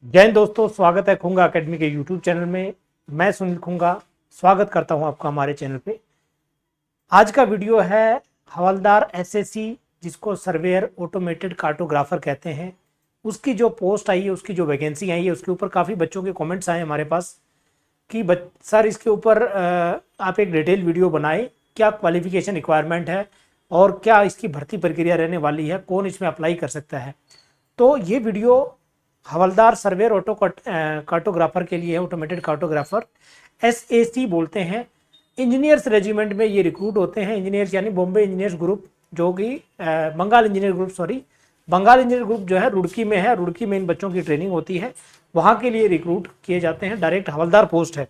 जय हिंद दोस्तों, स्वागत है खुंगा एकेडमी के यूट्यूब चैनल में। मैं सुनील खुंगा स्वागत करता हूं आपका हमारे चैनल पे। आज का वीडियो है हवलदार एसएससी, जिसको सर्वेयर ऑटोमेटेड कार्टोग्राफर कहते हैं, उसकी जो पोस्ट आई है, उसकी जो वैकेंसी आई है, उसके ऊपर काफ़ी बच्चों के कमेंट्स आए हमारे पास कि सर इसके ऊपर आप एक डिटेल वीडियो बनाए, क्या क्वालिफिकेशन रिक्वायरमेंट है और क्या इसकी भर्ती प्रक्रिया रहने वाली है, कौन इसमें अप्लाई कर सकता है। तो ये वीडियो हवलदार सर्वेयर ऑटो कार्टोग्राफर के लिए है, ऑटोमेटेड कार्टोग्राफर एसएसी बोलते हैं। इंजीनियर्स रेजिमेंट में ये रिक्रूट होते हैं। इंजीनियर्स यानी बॉम्बे इंजीनियर्स ग्रुप, जो कि Bengal engineer group, Bengal engineer group जो है रुड़की में है। रुड़की में इन बच्चों की ट्रेनिंग होती है, वहाँ के लिए रिक्रूट किए जाते हैं। डायरेक्ट हवलदार पोस्ट है,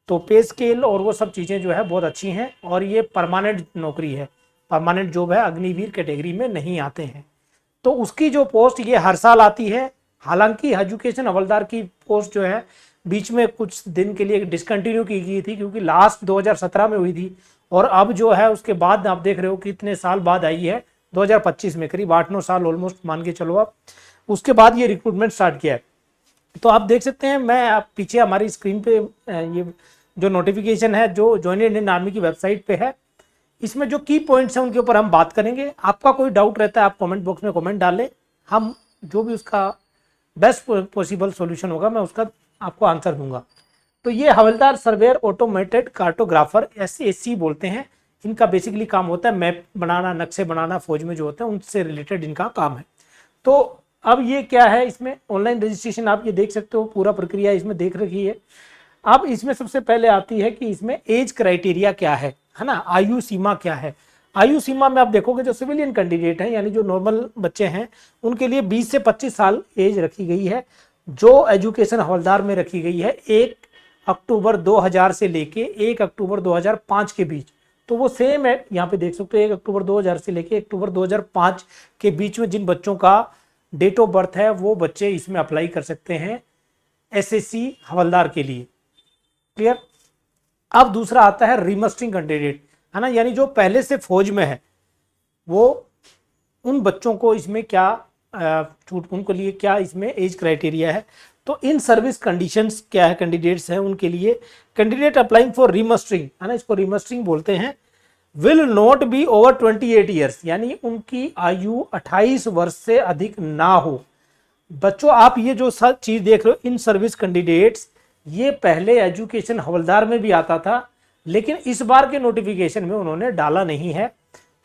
तो पे स्केल और वो सब चीज़ें जो है बहुत अच्छी हैं और ये परमानेंट नौकरी है, परमानेंट जॉब है, अग्निवीर कैटेगरी में नहीं आते हैं। तो उसकी जो पोस्ट ये हर साल आती है। हालांकि एजुकेशन हवलदार की पोस्ट जो है बीच में कुछ दिन के लिए डिसकंटिन्यू की गई थी, क्योंकि लास्ट 2017 में हुई थी और अब जो है उसके बाद आप देख रहे हो कि इतने साल बाद आई है, 2025 में, करीब 8-9 साल ऑलमोस्ट मान के चलो आप, उसके बाद ये रिक्रूटमेंट स्टार्ट किया है। तो आप देख सकते हैं, मैं आप पीछे हमारी स्क्रीन पे ये जो नोटिफिकेशन है जो जॉइन इंडियन आर्मी की वेबसाइट पे है, इसमें जो की पॉइंट्स हैं उनके ऊपर हम बात करेंगे। आपका कोई डाउट रहता है आप कमेंट बॉक्स में कमेंट डालें, हम जो भी उसका बेस्ट पॉसिबल सॉल्यूशन होगा मैं उसका आपको आंसर दूंगा। तो ये हवलदार सर्वेयर ऑटोमेटेड कार्टोग्राफर एसएसी बोलते हैं। इनका बेसिकली काम होता है मैप बनाना, नक्शे बनाना, फौज में जो होते हैं उनसे रिलेटेड इनका काम है। तो अब ये क्या है, इसमें ऑनलाइन रजिस्ट्रेशन आप ये देख सकते हो, पूरा प्रक्रिया इसमें देख रखी है। अब इसमें सबसे पहले आती है कि इसमें एज क्राइटेरिया क्या है ना, आयु सीमा क्या है। आयु सीमा में आप देखोगे जो सिविलियन कैंडिडेट हैं, यानी जो नॉर्मल बच्चे हैं, उनके लिए 20 से 25 साल एज रखी गई है। जो एजुकेशन हवलदार में रखी गई है 1 अक्टूबर 2000 से लेके 1 अक्टूबर 2005 के बीच, तो वो सेम है। यहाँ पे देख सकते हो 1 अक्टूबर 2000 से लेके 1 अक्टूबर 2005 के बीच में जिन बच्चों का डेट ऑफ बर्थ है, वो बच्चे इसमें अप्लाई कर सकते हैं एसएससी हवलदार के लिए। क्लियर। अब दूसरा आता है रिमस्टरिंग कैंडिडेट, है ना, यानी जो पहले से फौज में है, वो उन बच्चों को इसमें क्या छूट, उनके लिए क्या इसमें एज क्राइटेरिया है। तो इन सर्विस कंडीशंस क्या है, कैंडिडेट्स हैं उनके लिए, कैंडिडेट अप्लाइंग फॉर रिमस्टरिंग, है ना, इसको रिमस्टरिंग बोलते हैं, will not be over 28 years, यानी उनकी आयु 28 वर्ष से अधिक ना हो। बच्चों आप ये जो सब चीज देख रहे हो, इन सर्विस कैंडिडेट्स, ये पहले एजुकेशन हवलदार में भी आता था, लेकिन इस बार के नोटिफिकेशन में उन्होंने डाला नहीं है।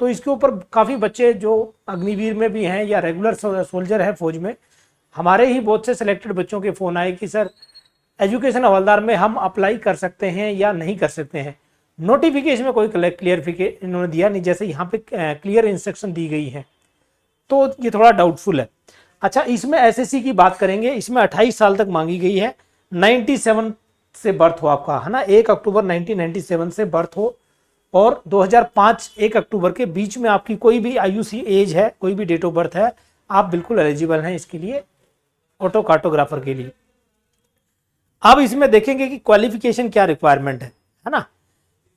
तो इसके ऊपर काफ़ी बच्चे जो अग्निवीर में भी हैं या रेगुलर सोल्जर है फौज में, हमारे ही बहुत से सिलेक्टेड बच्चों के फ़ोन आए कि सर एजुकेशन हवलदार में हम अप्लाई कर सकते हैं या नहीं कर सकते हैं। नोटिफिकेशन में कोई क्लियरिफिकेशन इन्होंने दिया नहीं, जैसे यहाँ पे क्लियर इंस्ट्रक्शन दी गई है, तो ये थोड़ा डाउटफुल है। अच्छा, इसमें एसएससी की बात करेंगे, इसमें 28 साल तक मांगी गई है। 97 से बर्थ हो आपका, है ना, 1 अक्टूबर 1997 से बर्थ हो और 2005 1 अक्टूबर के बीच में आपकी कोई भी आयुसी एज है, कोई भी डेट ऑफ बर्थ है, आप बिल्कुल एलिजिबल हैं इसके लिए, ऑटो कार्टोग्राफर के लिए। अब इसमें देखेंगे कि क्वालिफिकेशन क्या रिक्वायरमेंट है ना,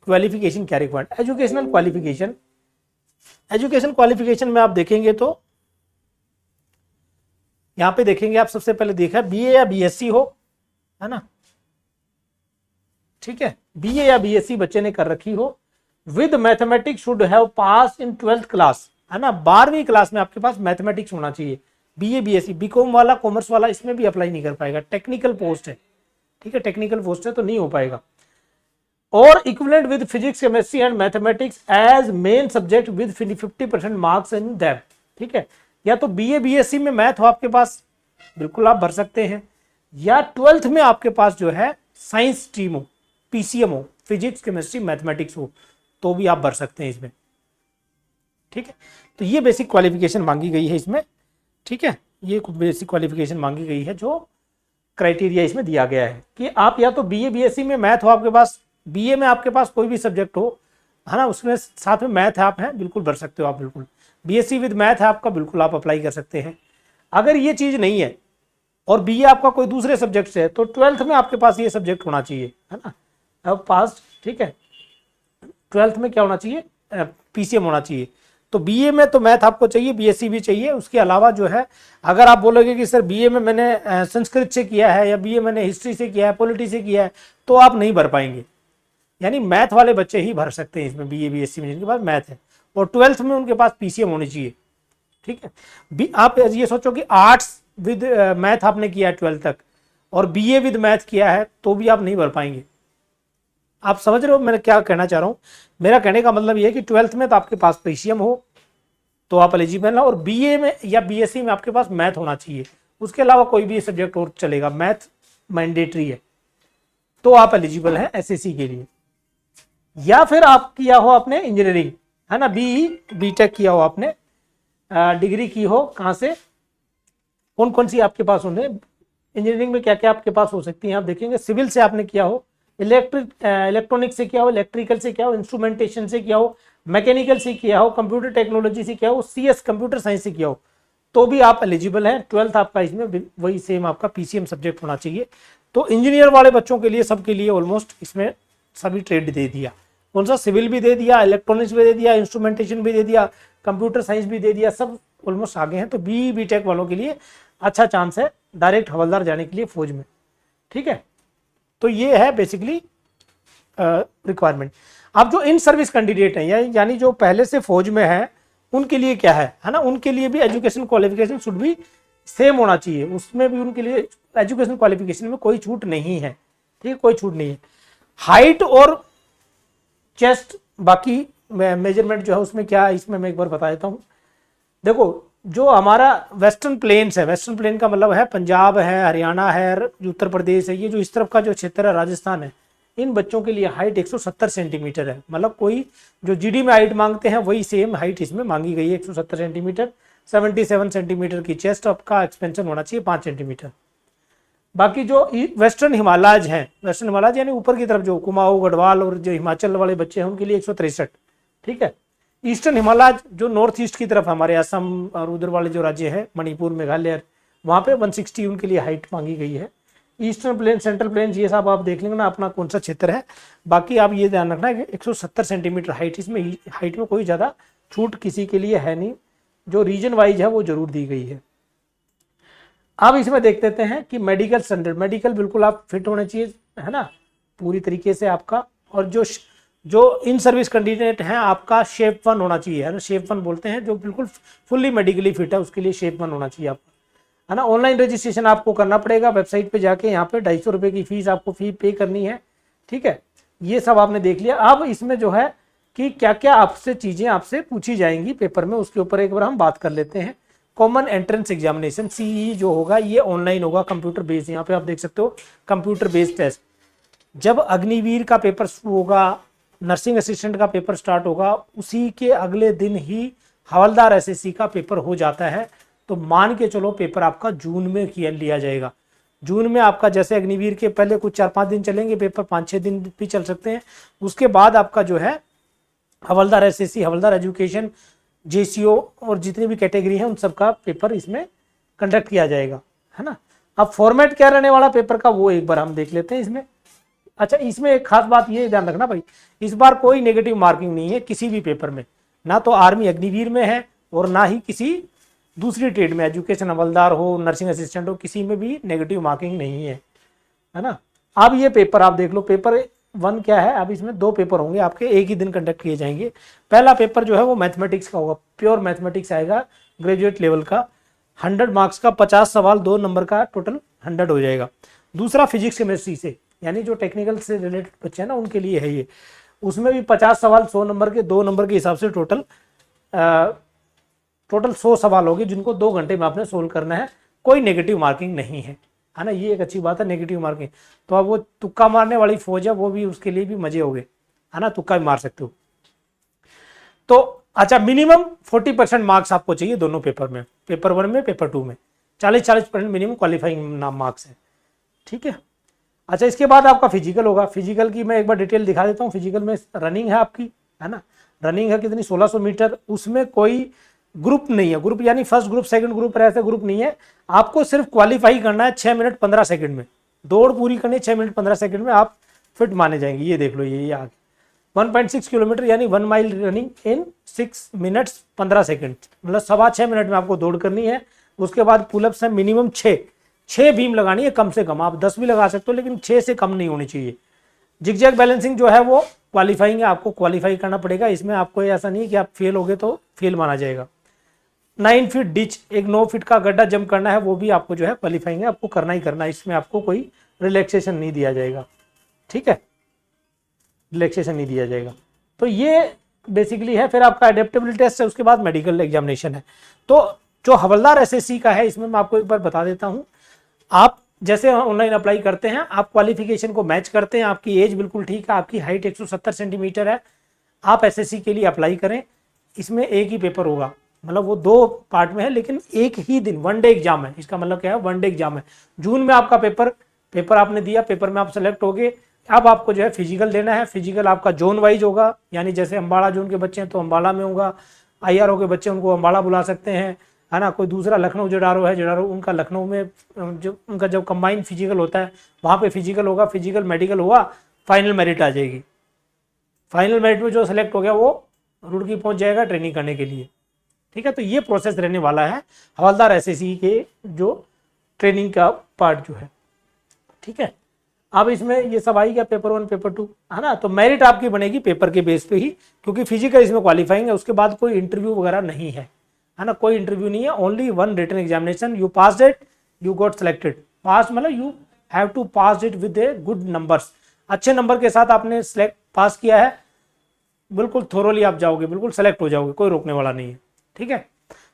क्वालिफिकेशन क्या requirement, educational qualification. Education qualification में आप देखेंगे तो यहां पे देखेंगे आप, सबसे पहले देखा बीए या बीएससी हो, है ना, ठीक है, बीए या बीएससी बच्चे ने कर रखी हो, with mathematics should have pass in 12th class, है ना, 12वीं क्लास में आपके पास मैथमेटिक्स होना चाहिए। बीए बीएससी, बीकॉम वाला, कॉमर्स वाला इसमें भी अप्लाई नहीं कर पाएगा, टेक्निकल पोस्ट है, ठीक है, टेक्निकल पोस्ट है तो नहीं हो पाएगा। और equivalent with physics, chemistry and mathematics as main subject with 50% marks in them, ठीक है। या तो बीए बीएससी में मैथ हो आपके पास, बिल्कुल आप भर सकते हैं, या 12th में आपके पास जो है साइंस स्ट्रीम हो, पीसीएम हो, फिजिक्स केमिस्ट्री मैथमेटिक्स हो, तो भी आप भर सकते हैं इसमें, ठीक है। तो ये बेसिक क्वालिफिकेशन मांगी गई है इसमें, ठीक है, ये बेसिक क्वालिफिकेशन मांगी गई है, जो क्राइटेरिया इसमें दिया गया है कि आप या तो बीए बीएससी में मैथ हो आपके पास, बीए में आपके पास कोई भी सब्जेक्ट हो, है ना, उसमें साथ में मैथ आप हैं, बिल्कुल भर सकते हो आप, बिल्कुल बीएससी विद मैथ है आपका, बिल्कुल आप अप्लाई कर सकते हैं। अगर ये चीज़ नहीं है और बीए आपका कोई दूसरे सब्जेक्ट से है, तो 12th में आपके पास ये सब्जेक्ट होना चाहिए, है ना, अब पास, ठीक है, 12th में क्या होना चाहिए, पीसीएम होना चाहिए। तो बीए में तो मैथ आपको चाहिए, बीएससी भी चाहिए। उसके अलावा जो है अगर आप बोलोगे कि सर बीए में मैंने संस्कृत से किया है या बीए मैंने हिस्ट्री से किया है, पॉलिटी से किया है, तो आप नहीं भर पाएंगे। यानी मैथ वाले बच्चे ही भर सकते हैं इसमें, बीए बीएससी में जिनके पास मैथ है और 12th में उनके पास पीसीएम होनी चाहिए। ठीक है, आप ये सोचो कि आर्ट्स विद मैथ आपने किया है 12th तक और बीए विद मैथ किया है तो भी आप नहीं भर पाएंगे। आप समझ रहे हो मैं क्या कहना चाह रहा हूं? मेरा कहने का मतलब ये है कि 12th में तो आपके पास पीसीएम हो तो आप एलिजिबल हैं, और बीए में या बीएससी में आपके पास मैथ होना चाहिए। उसके अलावा कोई भी सब्जेक्ट और चलेगा, मैथ मैंडेटरी है, तो आप एलिजिबल हैं एसएससी के लिए। या फिर आप किया हो आपने इंजीनियरिंग, है ना, बीटेक किया हो आपने, डिग्री की हो, कहाँ से, कौन कौन सी आपके पास होंगे इंजीनियरिंग में, क्या क्या आपके पास हो सकती है आप देखेंगे। सिविल से आपने किया हो, इलेक्ट्रॉनिक से किया हो, इलेक्ट्रिकल से किया हो, इंस्ट्रूमेंटेशन से किया हो, मैकेनिकल से किया हो, कंप्यूटर टेक्नोलॉजी से किया हो, सीएस कंप्यूटर साइंस से किया हो, तो भी आप एलिजिबल हैं। 12th आपका इसमें वही सेम आपका पीसीएम सब्जेक्ट होना चाहिए। तो इंजीनियर वाले बच्चों के लिए, सबके लिए ऑलमोस्ट इसमें सभी ट्रेड दे दिया। कौन सा, सिविल भी दे दिया, इलेक्ट्रॉनिक्स भी दे दिया, इंस्ट्रूमेंटेशन भी दे दिया, कंप्यूटर साइंस भी दे दिया, सब ऑलमोस्ट आगे हैं। तो बीटेक वालों के लिए अच्छा चांस है डायरेक्ट हवलदार जाने के लिए फौज में। ठीक है, तो ये है बेसिकली रिक्वायरमेंट। अब जो इन सर्विस कैंडिडेट हैं यानी जो पहले से फौज में है उनके लिए क्या है ना, उनके लिए भी एजुकेशन क्वालिफिकेशन शुड भी सेम होना चाहिए। उसमें भी उनके लिए एजुकेशन क्वालिफिकेशन में कोई छूट नहीं है। ठीक है, कोई छूट नहीं है। हाइट और चेस्ट बाकी मेजरमेंट जो है उसमें क्या है, इसमें मैं एक बार बता देता हूँ। देखो, जो हमारा वेस्टर्न प्लेन्स है, वेस्टर्न प्लेन का मतलब है पंजाब है, हरियाणा है, उत्तर प्रदेश है, ये जो इस तरफ का जो क्षेत्र है, राजस्थान है, इन बच्चों के लिए हाइट 170 सेंटीमीटर है। मतलब कोई जो जीडी में हाइट मांगते हैं वही सेम हाइट इसमें मांगी गई है, 170 सेंटीमीटर। 77 सेंटीमीटर की चेस्ट आपका एक्सपेंशन होना चाहिए, 5 सेंटीमीटर। बाकी जो वेस्टर्न हिमालयज हैं, वेस्टर्न हिमालयज यानी ऊपर की तरफ जो कुमाऊं, गढ़वाल और जो हिमाचल वाले बच्चे हैं उनके लिए 163। ठीक है, ईस्टर्न हिमालय जो नॉर्थ ईस्ट की तरफ हमारे असम और उधर वाले जो राज्य है, मणिपुर, मेघालय, वहाँ पे 160 उनके लिए हाइट मांगी गई है। ईस्टर्न प्लेन, सेंट्रल प्लेन, ये सब आप देख लेंगे ना अपना कौन सा क्षेत्र है। बाकी आप ये ध्यान रखना है कि 170 सेंटीमीटर हाइट, इसमें हाइट में कोई ज़्यादा छूट किसी के लिए है नहीं, जो रीजन वाइज है वो जरूर दी गई है। अब इसमें देख लेते हैं कि मेडिकल स्टैंडर्ड, मेडिकल बिल्कुल आप फिट होने चाहिए, है ना, पूरी तरीके से आपका। और जो इन सर्विस कैंडिडेट हैं आपका शेप 1 होना चाहिए, है ना, शेप 1 बोलते हैं, जो बिल्कुल फुल्ली मेडिकली फिट है, उसके लिए शेप 1 होना चाहिए आपका, है ना। ऑनलाइन रजिस्ट्रेशन आपको करना पड़ेगा, वेबसाइट पे जाके यहाँ पे 250 रुपये की फीस आपको पे करनी है। ठीक है, ये सब आपने देख लिया। अब इसमें जो है कि क्या क्या आपसे चीज़ें आपसे पूछी जाएंगी पेपर में, उसके ऊपर एक बार हम बात कर लेते हैं। कॉमन एंट्रेंस एग्जामिनेशन सीई जो होगा ये ऑनलाइन होगा, कंप्यूटर बेस्ड। यहाँ पे आप देख सकते हो कंप्यूटर बेस्ड टेस्ट। जब अग्निवीर का पेपर शुरू होगा, नर्सिंग असिस्टेंट का पेपर स्टार्ट होगा, उसी के अगले दिन ही हवलदार एसएससी का पेपर हो जाता है। तो मान के चलो पेपर आपका जून में लिया जाएगा। जून में आपका जैसे अग्निवीर के पहले कुछ 4-5 दिन चलेंगे पेपर, 5-6 दिन भी चल सकते हैं। उसके बाद आपका जो है हवलदार एसएससी, हवलदार एजुकेशन, जेसीओ और जितनी भी कैटेगरी है उन सबका पेपर इसमें कंडक्ट किया जाएगा, है ना। अब फॉर्मेट क्या रहने वाला पेपर का वो एक बार हम देख लेते हैं इसमें। अच्छा, इसमें एक खास बात ये ध्यान रखना भाई, इस बार कोई नेगेटिव मार्किंग नहीं है किसी भी पेपर में, ना तो आर्मी अग्निवीर में है और ना ही किसी दूसरी ट्रेड में, एजुकेशन हवलदार हो, नर्सिंग असिस्टेंट हो, किसी में भी नेगेटिव मार्किंग नहीं है, है ना। अब ये पेपर आप देख लो, पेपर 1 क्या है। अब इसमें 2 पेपर होंगे आपके, एक ही दिन कंडक्ट किए जाएंगे। पहला पेपर जो है वो मैथमेटिक्स का होगा, प्योर मैथमेटिक्स आएगा ग्रेजुएट लेवल का, 100 मार्क्स का, 50 सवाल, 2 नंबर का, टोटल 100 हो जाएगा। दूसरा फिजिक्स केमिस्ट्री से, यानी जो टेक्निकल से रिलेटेड बच्चे हैं ना उनके लिए है ये, उसमें भी 50 सवाल, 100 नंबर के, 2 नंबर के हिसाब से टोटल 100 सवाल होंगे जिनको 2 घंटे में आपने सोल्व करना है। कोई नेगेटिव मार्किंग नहीं है, है ना, ये एक अच्छी बात है, नेगेटिव मार्किंग। तो अब वो तुक्का मारने वाली फौज है, वो भी उसके लिए भी मजे हो गए, है ना, तुक्का भी मार सकते हो। तो अच्छा, मिनिमम 40% मार्क्स आपको चाहिए दोनों पेपर में, पेपर 1 में, पेपर 2 में 40% मिनिमम क्वालिफाइंग मार्क्स है। ठीक है, अच्छा, इसके बाद आपका फिजिकल होगा। फिजिकल की मैं एक बार डिटेल दिखा देता हूँ। फिजिकल में रनिंग है आपकी, है ना, रनिंग है कितनी, 1600 मीटर। उसमें कोई ग्रुप नहीं है, ग्रुप यानी फर्स्ट ग्रुप, सेकंड ग्रुप, ऐसा ग्रुप नहीं है। आपको सिर्फ क्वालिफाई करना है 6 मिनट 15 सेकंड में, दौड़ पूरी करनी है 6 मिनट 15 सेकंड में, आप फिट माने जाएंगे। ये देख लो, ये आगे 1.6 किलोमीटर यानी 1 mile running in 6 minutes 15 second, मतलब 6.25 मिनट में आपको दौड़ करनी है। उसके बाद पुलअप्स है मिनिमम 6 बीम लगानी है कम से कम, आप 10 भी लगा सकते हो लेकिन 6 से कम नहीं होनी चाहिए। जिगजैग बैलेंसिंग जो है वो क्वालिफाइंग है, आपको क्वालिफाई करना पड़ेगा इसमें, आपको ऐसा नहीं कि आप फेल हो गए तो फेल माना जाएगा। 9 फीट डिच, एक 9 फीट का गड्ढा जंप करना है, वो भी आपको जो है क्वालिफाइंग है, आपको करना ही करना है, इसमें आपको कोई रिलैक्सेशन नहीं दिया जाएगा, ठीक है, रिलैक्सेशन नहीं दिया जाएगा। तो ये बेसिकली है। फिर आपका एडेप्टेबिलिटी टेस्ट है, उसके बाद मेडिकल एग्जामिनेशन है। तो जो हवलदार एसएससी का है इसमें मैं आपको एक बार बता देता हूँ, आप जैसे ऑनलाइन अप्लाई करते हैं, आप क्वालिफिकेशन को मैच करते हैं, आपकी एज बिल्कुल ठीक है, आपकी हाइट 170 सेंटीमीटर है, आप एसएससी के लिए अप्लाई करें। इसमें एक ही पेपर होगा, मतलब वो 2 पार्ट में है लेकिन एक ही दिन 1 डे एग्जाम है। इसका मतलब क्या है, 1 डे एग्जाम है। जून में आपका पेपर आपने दिया, पेपर में आप सेलेक्ट हो गए। अब आपको जो है फिजिकल देना है। फिजिकल आपका जोन वाइज होगा, यानी जैसे अम्बाड़ा जोन के बच्चे हैं तो अम्बाड़ा में होगा, आईआरओ के बच्चे उनको अम्बाड़ा बुला सकते हैं, है ना। कोई दूसरा लखनऊ जडारो है, जडारो उनका लखनऊ में जो उनका जब कंबाइंड फिजिकल होता है वहाँ पे फिजिकल होगा। फिजिकल मेडिकल हुआ, फाइनल मेरिट आ जाएगी। फाइनल मेरिट में जो सेलेक्ट हो गया वो रुड़की पहुँच जाएगा ट्रेनिंग करने के लिए, ठीक है। तो ये प्रोसेस रहने वाला है हवलदार एसएससी के जो ट्रेनिंग का पार्ट जो है, ठीक है। अब इसमें ये सब आई गया पेपर 1 पेपर 2, है ना। तो मेरिट आपकी बनेगी पेपर के बेस पे ही, क्योंकि फिजिकल इसमें क्वालिफाइंग है। उसके बाद कोई इंटरव्यू वगैरह नहीं है ना, कोई इंटरव्यू नहीं है, only 1 written examination. You pass it, you got selected. Pass मतलब you have to pass it with a good numbers, अच्छे नंबर के साथ आपने सिलेक्ट पास किया है, बिल्कुल थोरोली आप जाओगे, बिल्कुल सेलेक्ट हो जाओगे, कोई रोकने वाला नहीं है, ठीक है।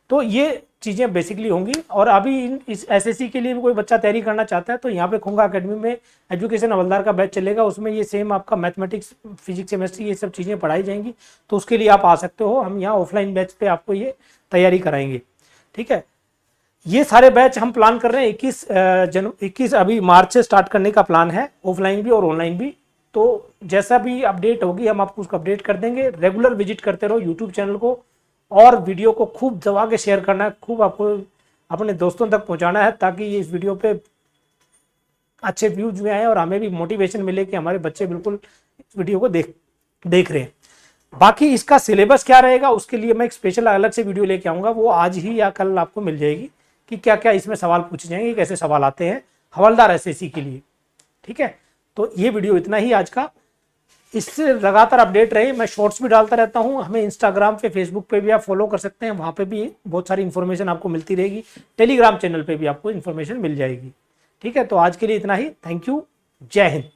तो ये चीज़ें बेसिकली होंगी। और अभी इस एसएससी के लिए भी कोई बच्चा तैयारी करना चाहता है तो यहाँ पे खुंगा एकेडमी में एजुकेशन हवलदार का बैच चलेगा, उसमें ये सेम आपका मैथमेटिक्स, फिजिक्स, केमिस्ट्री ये सब चीज़ें पढ़ाई जाएंगी। तो उसके लिए आप आ सकते हो, हम यहाँ ऑफलाइन बैच पे आपको ये तैयारी कराएंगे, ठीक है। ये सारे बैच हम प्लान कर रहे हैं 21 अभी मार्च से स्टार्ट करने का प्लान है, ऑफलाइन भी और ऑनलाइन भी। तो जैसा भी अपडेट होगी हम आपको उसको अपडेट कर देंगे। रेगुलर विजिट करते रहो यूट्यूब चैनल को, और वीडियो को खूब दबा के शेयर करना है, खूब आपको अपने दोस्तों तक पहुंचाना है, ताकि ये इस वीडियो पे अच्छे व्यूज में आए और हमें भी मोटिवेशन मिले कि हमारे बच्चे बिल्कुल इस वीडियो को देख रहे हैं। बाकी इसका सिलेबस क्या रहेगा उसके लिए मैं एक स्पेशल अलग से वीडियो लेके आऊँगा, वो आज ही या कल आपको मिल जाएगी कि क्या क्या इसमें सवाल पूछे जाएंगे, कैसे सवाल आते हैं हवलदार एसएससी के लिए, ठीक है। तो ये वीडियो इतना ही आज का, इससे लगातार अपडेट रहे। मैं शॉर्ट्स भी डालता रहता हूं, हमें इंस्टाग्राम पे, फेसबुक पे भी आप फॉलो कर सकते हैं, वहां पे भी बहुत सारी इन्फॉर्मेशन आपको मिलती रहेगी। टेलीग्राम चैनल पे भी आपको इन्फॉर्मेशन मिल जाएगी, ठीक है। तो आज के लिए इतना ही, थैंक यू, जय हिंद।